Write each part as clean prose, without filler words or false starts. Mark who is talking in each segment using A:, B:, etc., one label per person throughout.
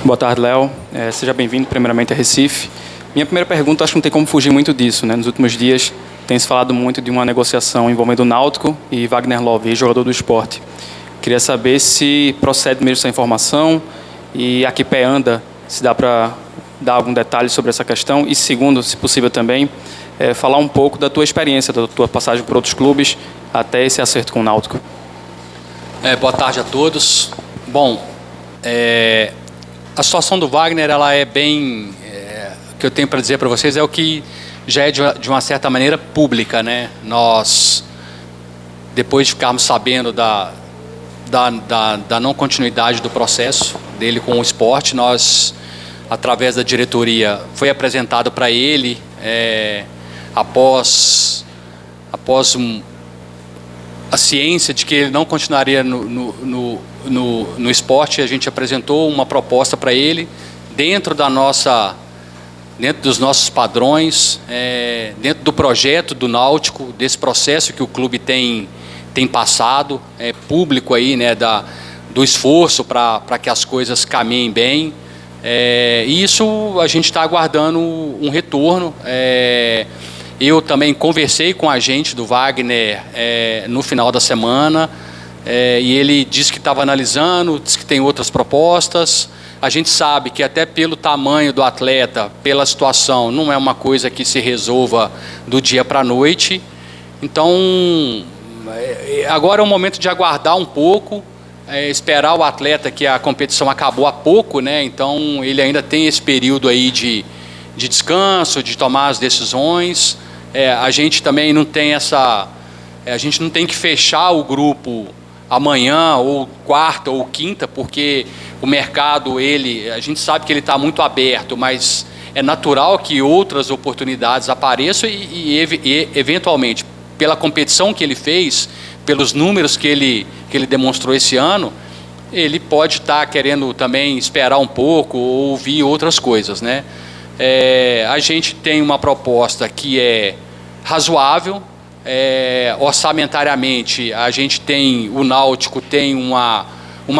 A: Boa tarde, Léo. Seja bem-vindo, primeiramente, a Recife. Minha primeira pergunta, acho que não tem como fugir muito disso, né? Nos últimos dias, tem se falado muito de uma negociação envolvendo o Náutico e Wagner Love, jogador do Sport. Queria saber se procede mesmo essa informação e a que pé anda, se dá para dar algum detalhe sobre essa questão. E segundo, se possível também, falar um pouco da tua experiência, da tua passagem por outros clubes, até esse acerto com o Náutico.
B: Boa tarde a todos. Bom, a situação do Wagner, ela é bem... o que eu tenho para dizer para vocês é o que já é de uma certa maneira pública, né? Nós, depois de ficarmos sabendo da não continuidade do processo dele com o Sport, nós, através da diretoria, foi apresentado para ele, após a ciência de que ele não continuaria no Sport, a gente apresentou uma proposta para ele dentro dos nossos padrões, dentro do projeto do Náutico, desse processo que o clube tem passado, público aí, né, do esforço para que as coisas caminhem bem. E isso a gente está aguardando um retorno. Eu também conversei com a agente do Wagner no final da semana, e ele disse que estava analisando, disse que tem outras propostas. A gente sabe que até pelo tamanho do atleta, pela situação, não é uma coisa que se resolva do dia para a noite. Então, agora é o momento de aguardar um pouco, esperar o atleta, que a competição acabou há pouco, né? Então ele ainda tem esse período aí de descanso, de tomar as decisões. A gente também não tem a gente não tem que fechar o grupo amanhã, ou quarta, ou quinta, porque o mercado, a gente sabe que ele está muito aberto, mas é natural que outras oportunidades apareçam e eventualmente, pela competição que ele fez, pelos números que ele demonstrou esse ano, ele pode estar querendo também esperar um pouco ou ouvir outras coisas, né? A gente tem uma proposta que é razoável, orçamentariamente o Náutico tem uma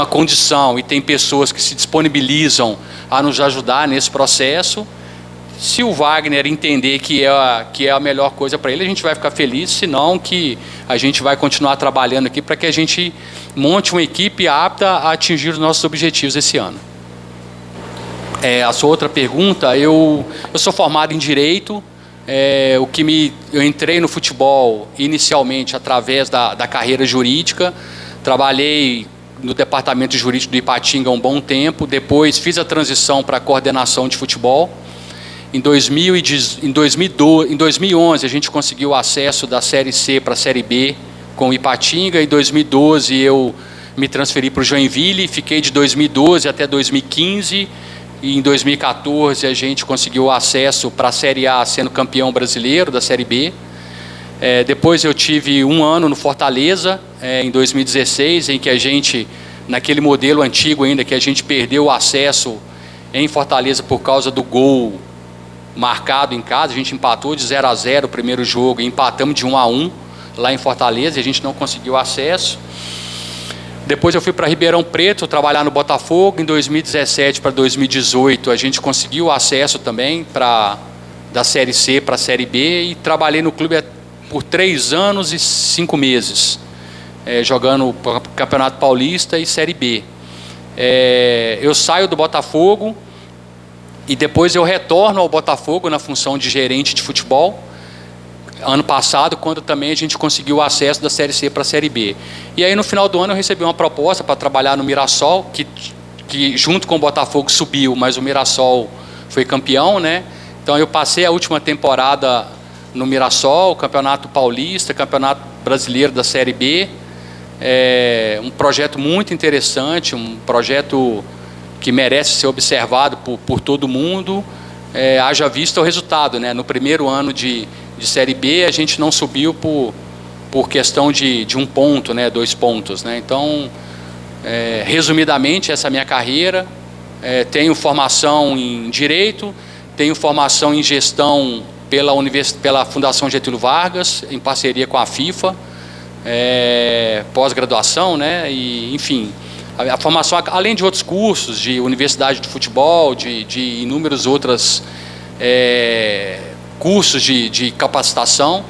B: condição e tem pessoas que se disponibilizam a nos ajudar nesse processo. Se o Wagner entender que é a melhor coisa para ele, a gente vai ficar feliz, senão que a gente vai continuar trabalhando aqui para que a gente monte uma equipe apta a atingir os nossos objetivos esse ano. A sua outra pergunta, eu sou formado em Direito. Eu entrei no futebol inicialmente através da carreira jurídica, trabalhei no departamento jurídico do Ipatinga há um bom tempo, depois fiz a transição para a coordenação de futebol. Em 2011 a gente conseguiu o acesso da Série C para a Série B com o Ipatinga. Em 2012 eu me transferi para o Joinville, fiquei de 2012 até 2015. E em 2014 a gente conseguiu o acesso para a Série A, sendo campeão brasileiro da Série B. Depois eu tive um ano no Fortaleza, em 2016, em que a gente, naquele modelo antigo ainda, que a gente perdeu o acesso em Fortaleza por causa do gol marcado em casa. A gente empatou de 0-0 o primeiro jogo e empatamos de 1-1 lá em Fortaleza, e a gente não conseguiu acesso. Depois eu fui para Ribeirão Preto trabalhar no Botafogo. Em 2017 para 2018 a gente conseguiu acesso também da Série C para a Série B, e trabalhei no clube por 3 anos e 5 meses, jogando Campeonato Paulista e Série B. Eu saio do Botafogo e depois eu retorno ao Botafogo na função de gerente de futebol, ano passado, quando também a gente conseguiu o acesso da Série C para a Série B. E aí no final do ano eu recebi uma proposta para trabalhar no Mirassol, que junto com o Botafogo subiu, mas o Mirassol foi campeão, né? Então eu passei a última temporada no Mirassol, Campeonato Paulista, Campeonato Brasileiro da Série B. Um projeto muito interessante, um projeto que merece ser observado por todo mundo. Haja vista o resultado, né? No primeiro ano de Série B a gente não subiu por questão de 1 ponto, né? 2 pontos, né? Então, resumidamente, essa é a minha carreira. Tenho formação em Direito, tenho formação em Gestão pela Fundação Getúlio Vargas, em parceria com a FIFA, pós-graduação, né? E, enfim, A formação, além de outros cursos, de universidade de futebol, de inúmeros outros cursos de capacitação.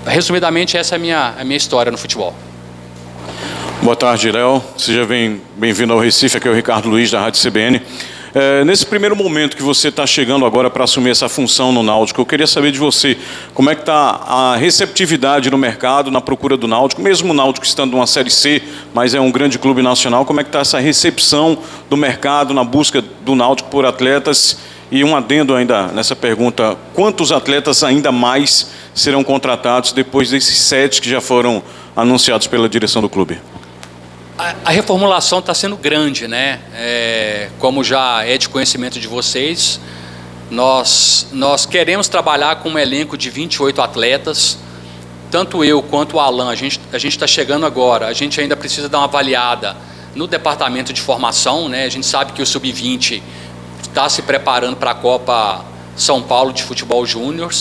B: Resumidamente, essa é a minha história no futebol.
C: Boa tarde, Léo. Seja bem-vindo ao Recife. Aqui é o Ricardo Luiz, da Rádio CBN. Nesse primeiro momento que você está chegando agora para assumir essa função no Náutico, eu queria saber de você como é que está a receptividade no mercado, na procura do Náutico, mesmo o Náutico estando numa Série C, mas é um grande clube nacional, como é que está essa recepção do mercado na busca do Náutico por atletas? E um adendo ainda nessa pergunta, quantos atletas ainda mais serão contratados depois desses 7 que já foram anunciados pela direção do clube?
B: A reformulação está sendo grande, né? Como já é de conhecimento de vocês, nós queremos trabalhar com um elenco de 28 atletas. Tanto eu quanto o Alan, a gente está chegando agora, a gente ainda precisa dar uma avaliada no departamento de formação, né? A gente sabe que o Sub-20 está se preparando para a Copa São Paulo de Futebol Júnior.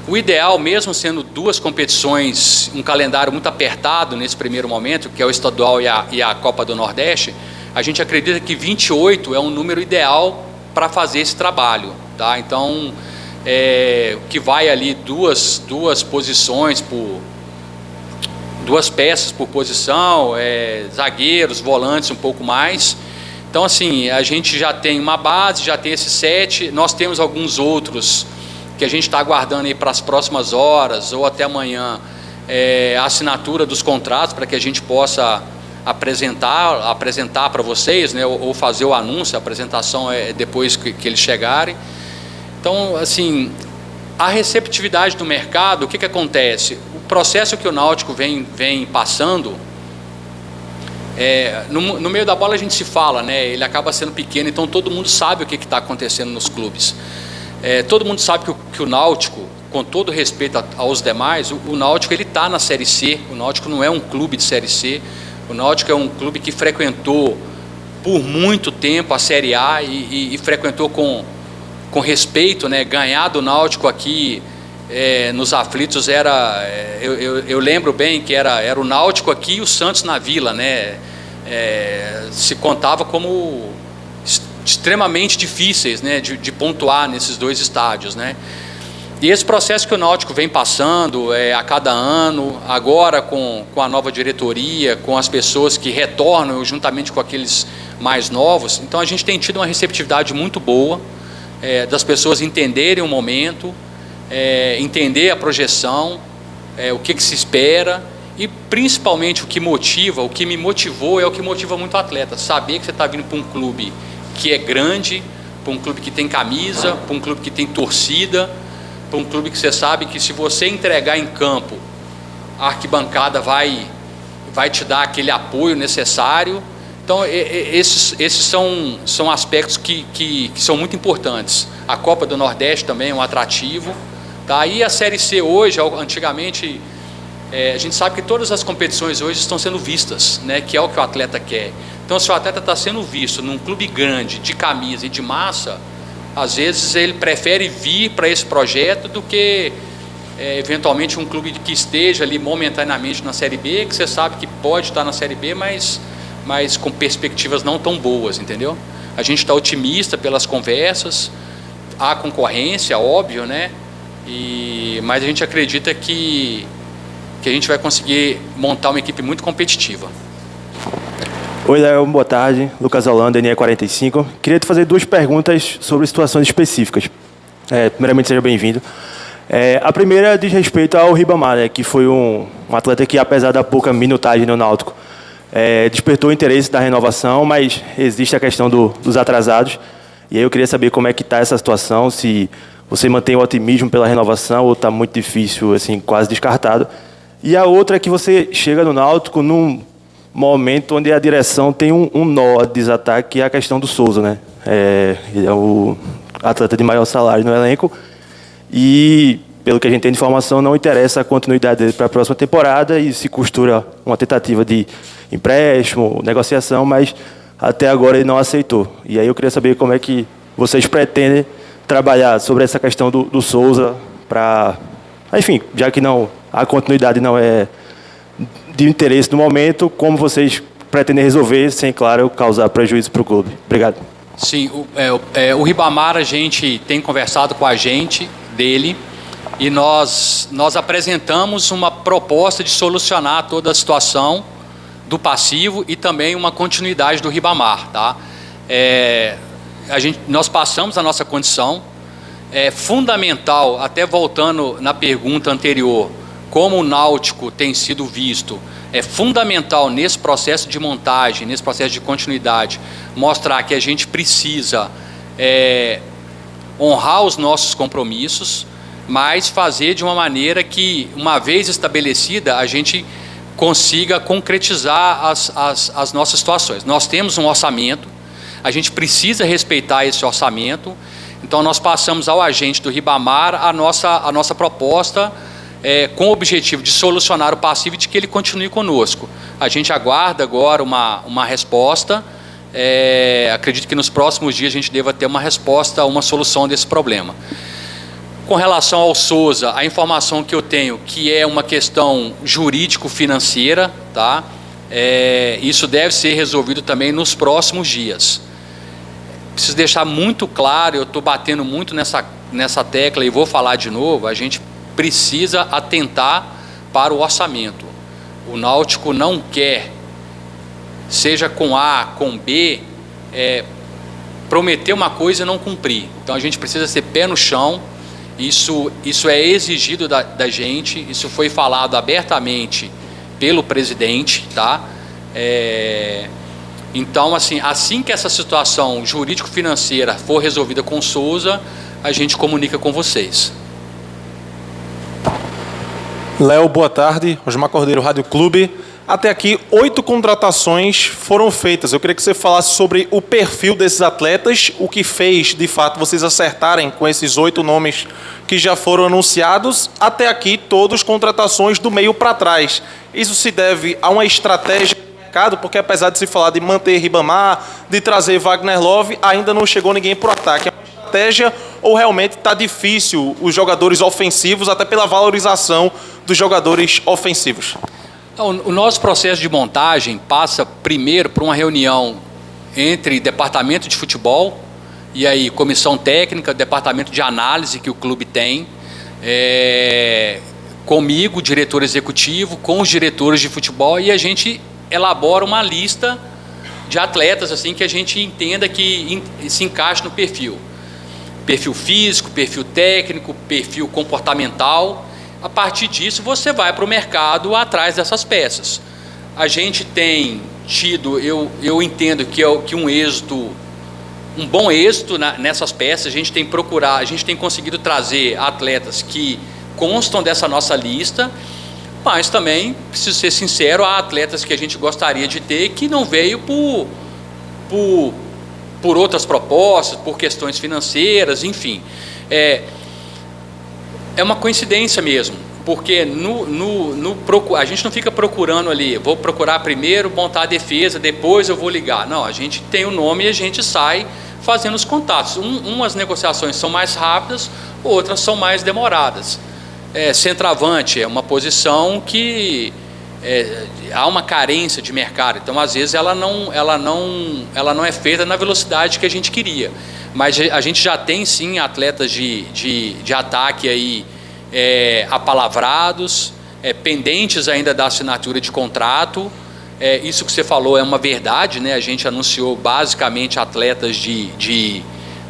B: O ideal, mesmo sendo 2 competições, um calendário muito apertado nesse primeiro momento, que é o estadual e a Copa do Nordeste, a gente acredita que 28 é um número ideal para fazer esse trabalho, tá? Então, que vai ali duas posições duas peças por posição, zagueiros, volantes um pouco mais. Então, assim, a gente já tem uma base, já tem esses 7, nós temos alguns outros que a gente está aguardando aí para as próximas horas ou até amanhã a assinatura dos contratos para que a gente possa apresentar para vocês, né, ou fazer o anúncio, a apresentação depois que eles chegarem. Então, assim, a receptividade do mercado, o que acontece? O processo que o Náutico vem passando, no meio da bola a gente se fala, né, ele acaba sendo pequeno, então todo mundo sabe o que está acontecendo nos clubes. Todo mundo sabe que o Náutico, com todo respeito aos demais, o Náutico ele está na Série C. O Náutico não é um clube de Série C. O Náutico é um clube que frequentou por muito tempo a Série A e frequentou com respeito, né? Ganhar do Náutico aqui nos aflitos eu lembro bem que era o Náutico aqui e o Santos na Vila, né? Se contava como extremamente difíceis, né, de pontuar nesses 2 estádios, né? E esse processo que o Náutico vem passando a cada ano, agora com a nova diretoria, com as pessoas que retornam juntamente com aqueles mais novos, então a gente tem tido uma receptividade muito boa, das pessoas entenderem o momento, entender a projeção, o que se espera e principalmente o que me motivou é o que motiva muito o atleta, saber que você está vindo para um clube que é grande, para um clube que tem camisa, para um clube que tem torcida, para um clube que você sabe que se você entregar em campo, a arquibancada vai te dar aquele apoio necessário. Então, esses são aspectos que são muito importantes. A Copa do Nordeste também é um atrativo. Tá? E a Série C hoje, antigamente, a gente sabe que todas as competições hoje estão sendo vistas, né? Que é o que o atleta quer. Então, se o atleta está sendo visto num clube grande, de camisa e de massa, às vezes ele prefere vir para esse projeto do que, eventualmente, um clube que esteja ali momentaneamente na Série B, que você sabe que pode estar na Série B, mas com perspectivas não tão boas, entendeu? A gente está otimista pelas conversas, há concorrência, óbvio, né? Mas a gente acredita que a gente vai conseguir montar uma equipe muito competitiva.
D: Oi, Léo, boa tarde. Lucas Holanda, NE45. Queria te fazer 2 perguntas sobre situações específicas. Primeiramente, seja bem-vindo. A primeira diz respeito ao Ribamar, né, que foi um atleta que, apesar da pouca minutagem no Náutico, despertou o interesse da renovação, mas existe a questão dos atrasados. E aí eu queria saber como é que está essa situação, se você mantém o otimismo pela renovação ou está muito difícil, assim, quase descartado. E a outra é que você chega no Náutico num momento onde a direção tem um nó a desatar, que é a questão do Souza, né? Ele é o atleta de maior salário no elenco e, pelo que a gente tem de informação, não interessa a continuidade dele para a próxima temporada e se costura uma tentativa de empréstimo, negociação, mas até agora ele não aceitou. E aí eu queria saber como é que vocês pretendem trabalhar sobre essa questão do Souza para, enfim, já que a continuidade não é de interesse no momento, como vocês pretendem resolver sem, claro, causar prejuízo para o clube. Obrigado.
B: Sim, o Ribamar, a gente tem conversado com a gente dele e nós apresentamos uma proposta de solucionar toda a situação do passivo e também uma continuidade do Ribamar, tá? Nós passamos a nossa condição. É fundamental, até voltando na pergunta anterior, como o Náutico tem sido visto, é fundamental nesse processo de montagem, nesse processo de continuidade, mostrar que a gente precisa honrar os nossos compromissos, mas fazer de uma maneira que, uma vez estabelecida, a gente consiga concretizar as nossas situações. Nós temos um orçamento, a gente precisa respeitar esse orçamento, então nós passamos ao agente do Ribamar a nossa proposta com o objetivo de solucionar o passivo e de que ele continue conosco. A gente aguarda agora uma resposta, acredito que nos próximos dias a gente deva ter uma resposta, uma solução desse problema. Com relação ao Souza, a informação que eu tenho, que é uma questão jurídico-financeira, tá? Isso deve ser resolvido também nos próximos dias. Preciso deixar muito claro, eu estou batendo muito nessa tecla e vou falar de novo, a gente precisa atentar para o orçamento. O Náutico não quer, seja com A, com B, prometer uma coisa e não cumprir. Então a gente precisa ser pé no chão, isso é exigido da gente, isso foi falado abertamente pelo presidente, tá? Então, assim que essa situação jurídico-financeira for resolvida com o Souza, a gente comunica com vocês.
E: Léo, boa tarde. Osmar Cordeiro, Rádio Clube. Até aqui, 8 contratações foram feitas. Eu queria que você falasse sobre o perfil desses atletas, o que fez, de fato, vocês acertarem com esses 8 nomes que já foram anunciados. Até aqui, todos contratações do meio para trás. Isso se deve a uma estratégia, porque apesar de se falar de manter Ribamar, de trazer Wagner Love, ainda não chegou ninguém para o ataque. É uma estratégia ou realmente está difícil os jogadores ofensivos, até pela valorização dos jogadores ofensivos?
B: O nosso processo de montagem passa primeiro por uma reunião entre departamento de futebol e aí comissão técnica, departamento de análise que o clube tem, comigo, diretor executivo, com os diretores de futebol, e a gente elabora uma lista de atletas assim que a gente entenda que se encaixa no perfil físico, perfil técnico, perfil comportamental. A partir disso você vai para o mercado atrás dessas peças. A gente tem tido, eu entendo que um bom êxito nessas peças. A gente tem conseguido trazer atletas que constam dessa nossa lista. Mas também, preciso ser sincero, há atletas que a gente gostaria de ter que não veio por outras propostas, por questões financeiras, enfim. É uma coincidência mesmo, porque a gente não fica procurando ali, vou procurar primeiro, montar a defesa, depois eu vou ligar. Não, a gente tem o nome e a gente sai fazendo os contatos. Umas negociações são mais rápidas, outras são mais demoradas. Centroavante é uma posição que há uma carência de mercado, então às vezes ela não é feita na velocidade que a gente queria, mas a gente já tem sim atletas de ataque aí apalavrados, pendentes ainda da assinatura de contrato. Isso que você falou é uma verdade, né? A gente anunciou basicamente atletas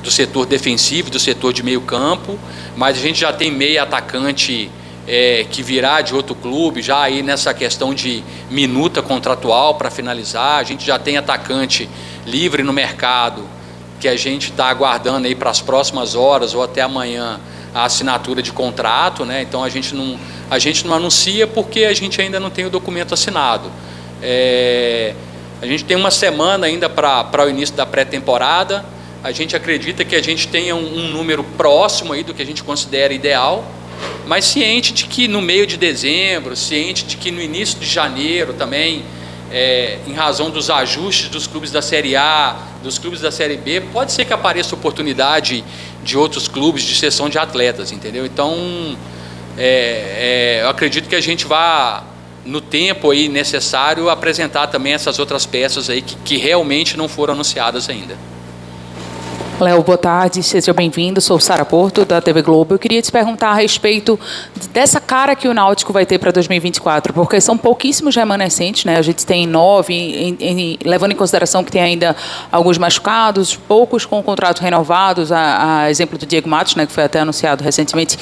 B: do setor defensivo, do setor de meio campo, mas a gente já tem meio atacante que virá de outro clube, já aí nessa questão de minuta contratual para finalizar. A gente já tem atacante livre no mercado, que a gente está aguardando aí para as próximas horas ou até amanhã a assinatura de contrato, né? Então a gente não anuncia porque a gente ainda não tem o documento assinado. A gente tem uma semana ainda para o início da pré-temporada. A gente acredita que a gente tenha um número próximo aí do que a gente considera ideal, mas ciente de que no meio de dezembro, ciente de que no início de janeiro também, em razão dos ajustes dos clubes da Série A, dos clubes da Série B, pode ser que apareça oportunidade de outros clubes de cessão de atletas, entendeu? Então, eu acredito que a gente vai no tempo aí necessário, apresentar também essas outras peças aí que realmente não foram anunciadas ainda.
F: Léo, boa tarde, seja bem-vindo. Sou Sara Porto, da TV Globo. Eu queria te perguntar a respeito dessa cara que o Náutico vai ter para 2024, porque são pouquíssimos remanescentes, né? A gente tem 9, levando em consideração que tem ainda alguns machucados, poucos com contratos renovados, a exemplo do Diego Matos, né, que foi até anunciado recentemente.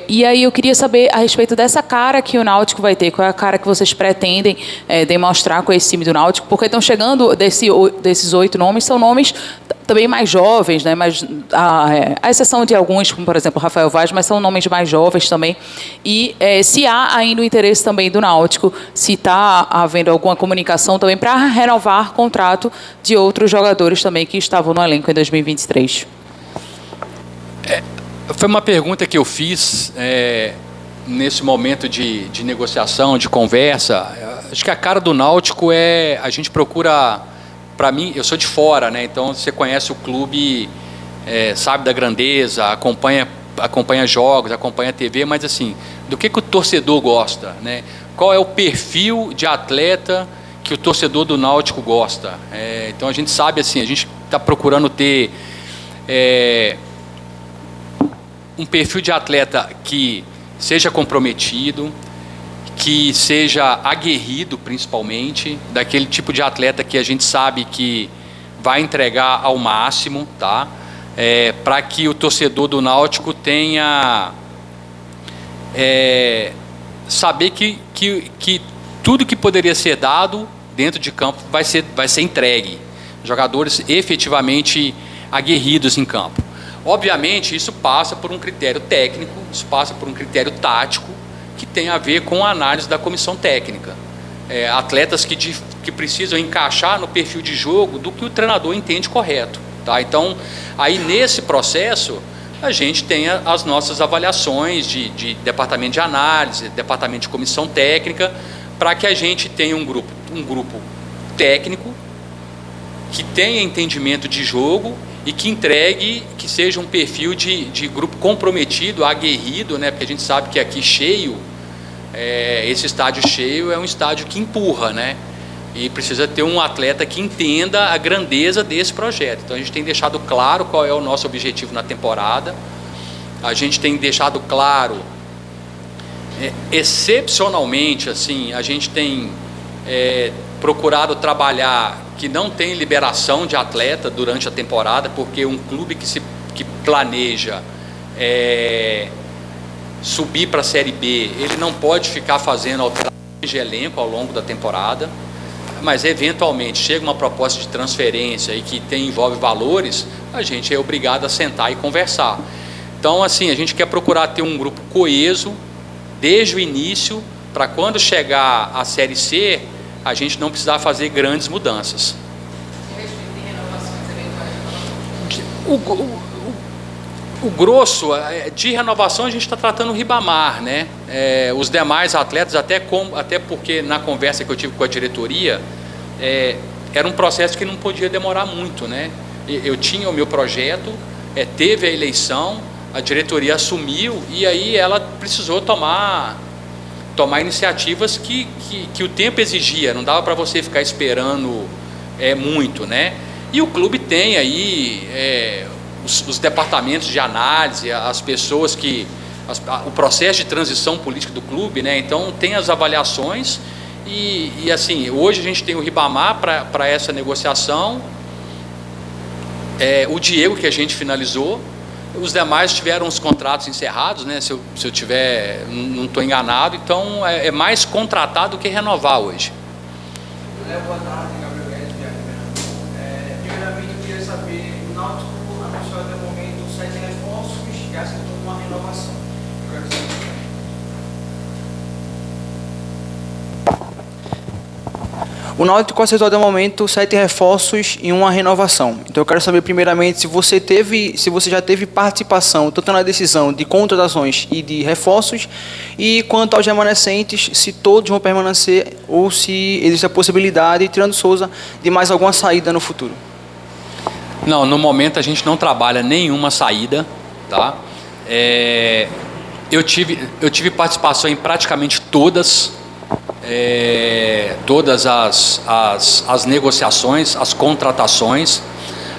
F: E aí eu queria saber a respeito dessa cara que o Náutico vai ter, qual é a cara que vocês pretendem demonstrar com esse time do Náutico, porque estão chegando, desses 8 nomes, são nomes também mais jovens, né? Mas a exceção de alguns, como por exemplo Rafael Vaz, mas são nomes mais jovens também. E se há ainda o interesse também do Náutico, se está havendo alguma comunicação também para renovar contrato de outros jogadores também que estavam no elenco em 2023.
B: Foi uma pergunta que eu fiz nesse momento de negociação, de conversa. Acho que a cara do Náutico a gente procura. Para mim, eu sou de fora, né? Então você conhece o clube, sabe da grandeza, acompanha jogos, acompanha a TV, mas assim, do que o torcedor gosta, né? Qual é o perfil de atleta que o torcedor do Náutico gosta? Então a gente sabe assim, a gente está procurando ter um perfil de atleta que seja comprometido, que seja aguerrido, principalmente, daquele tipo de atleta que a gente sabe que vai entregar ao máximo, tá? Para que o torcedor do Náutico tenha saber que tudo que poderia ser dado dentro de campo vai ser entregue. Jogadores efetivamente aguerridos em campo. Obviamente, isso passa por um critério técnico, isso passa por um critério tático, que tem a ver com a análise da comissão técnica. Atletas que precisam encaixar no perfil de jogo do que o treinador entende correto. Tá? Então, aí nesse processo, a gente tem as nossas avaliações de departamento de análise, departamento de comissão técnica, para que a gente tenha um grupo técnico que tenha entendimento de jogo e que entregue, que seja um perfil de grupo comprometido, aguerrido, né? Porque a gente sabe que aqui cheio, esse estádio cheio é um estádio que empurra, né? E precisa ter um atleta que entenda a grandeza desse projeto. Então a gente tem deixado claro qual é o nosso objetivo na temporada, a gente tem deixado claro, excepcionalmente, assim, a gente tem procurado trabalhar que não tem liberação de atleta durante a temporada, porque um clube que planeja subir para a Série B, ele não pode ficar fazendo alterações de elenco ao longo da temporada, mas eventualmente chega uma proposta de transferência e que envolve valores, a gente é obrigado a sentar e conversar. Então, assim, a gente quer procurar ter um grupo coeso desde o início, para quando chegar a Série C, a gente não precisar fazer grandes mudanças. O grosso de renovação a gente está tratando o Ribamar, né? Os demais atletas, até porque na conversa que eu tive com a diretoria, era um processo que não podia demorar muito, né? Eu tinha o meu projeto, teve a eleição, a diretoria assumiu e aí ela precisou tomar iniciativas que o tempo exigia, não dava para você ficar esperando muito, né? E o clube tem aí os departamentos de análise, as pessoas o processo de transição política do clube, né? Então tem as avaliações e assim, hoje a gente tem o Ribamar para essa negociação, o Diego que a gente finalizou, os demais tiveram os contratos encerrados, né? Se eu tiver, não estou enganado, então é mais contratar do que renovar hoje.
G: Boa tarde, Gabriel Guedes, primeiramente eu queria saber, o Náutico anunciou até o momento 7 reforços e aceitou uma renovação. O Náutico aceitou até o momento 7 reforços e uma renovação. Então eu quero saber primeiramente se você já teve participação tanto na decisão de contratações e de reforços, e quanto aos remanescentes, se todos vão permanecer ou se existe a possibilidade, tirando Souza, de mais alguma saída no futuro.
B: Não, no momento a gente não trabalha nenhuma saída, tá? Eu tive participação em praticamente todas todas as negociações, as contratações,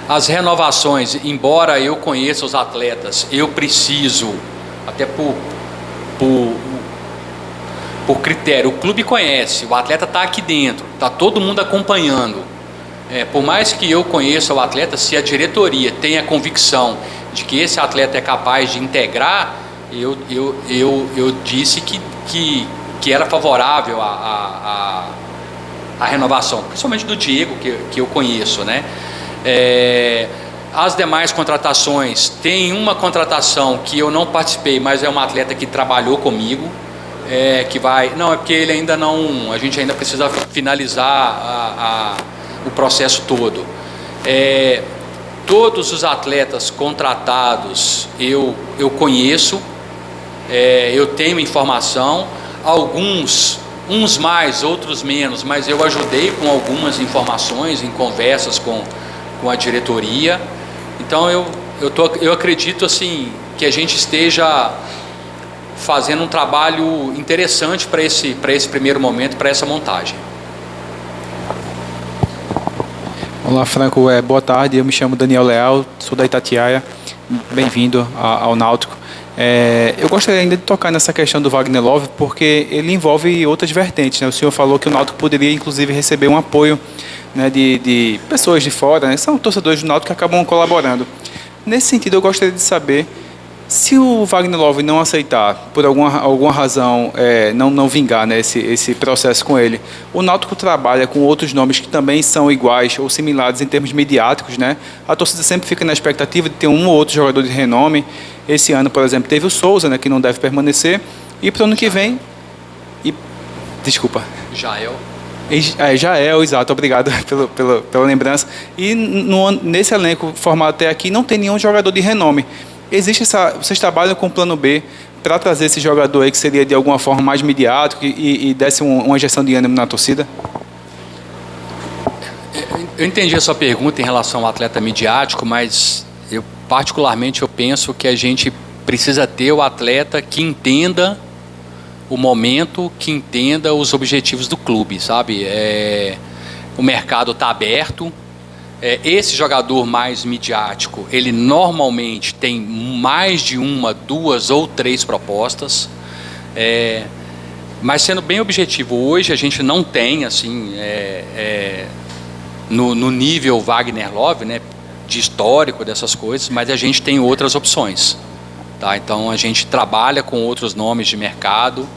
B: as renovações. Embora eu conheça os atletas, eu preciso, até por critério, o clube conhece, o atleta está aqui dentro, está todo mundo acompanhando. Por mais que eu conheça o atleta, se a diretoria tem a convicção de que esse atleta é capaz de integrar, eu disse que era favorável à renovação, principalmente do Diego, que eu conheço, né? As demais contratações, tem uma contratação que eu não participei, mas é um atleta que trabalhou comigo, que vai... Não, é porque ele ainda não... A gente ainda precisa finalizar o processo todo. Todos os atletas contratados eu conheço, eu tenho informação, uns mais, outros menos, mas eu ajudei com algumas informações em conversas com a diretoria. Então eu acredito assim que a gente esteja fazendo um trabalho interessante para esse primeiro momento, para essa montagem.
H: Olá, Franco, boa tarde, eu me chamo Daniel Leal, sou da Itatiaia, bem-vindo ao Náutico. Eu gostaria ainda de tocar nessa questão do Wagner Love, porque ele envolve outras vertentes, né? O senhor falou que o Náutico poderia, inclusive, receber um apoio, né, de pessoas de fora, né? São torcedores do Náutico que acabam colaborando. Nesse sentido, eu gostaria de saber se o Wagner Love não aceitar, por alguma razão, não vingar, né, esse processo com ele, o Náutico trabalha com outros nomes que também são iguais ou similares em termos midiáticos, né? A torcida sempre fica na expectativa de ter um ou outro jogador de renome. Esse ano, por exemplo, teve o Souza, né, que não deve permanecer. E para o ano que vem... Desculpa.
B: Jael,
H: exato, obrigado pela lembrança. E nesse elenco formado até aqui não tem nenhum jogador de renome. Vocês trabalham com o plano B para trazer esse jogador aí que seria de alguma forma mais midiático e desse uma injeção de ânimo na torcida?
B: eu entendi a sua pergunta em relação ao atleta midiático, mas particularmente eu penso que a gente precisa ter o atleta que entenda o momento, que entenda os objetivos do clube, sabe? O mercado está aberto. Esse jogador mais midiático, ele normalmente tem mais de uma, duas ou três propostas, mas sendo bem objetivo, hoje a gente não tem assim, no nível Wagner Love, né, de histórico dessas coisas, mas a gente tem outras opções, tá? Então a gente trabalha com outros nomes de mercado,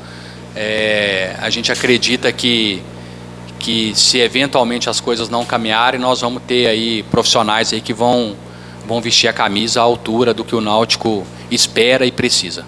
B: a gente acredita que se eventualmente as coisas não caminharem, nós vamos ter aí profissionais aí que vão vestir a camisa à altura do que o Náutico espera e precisa.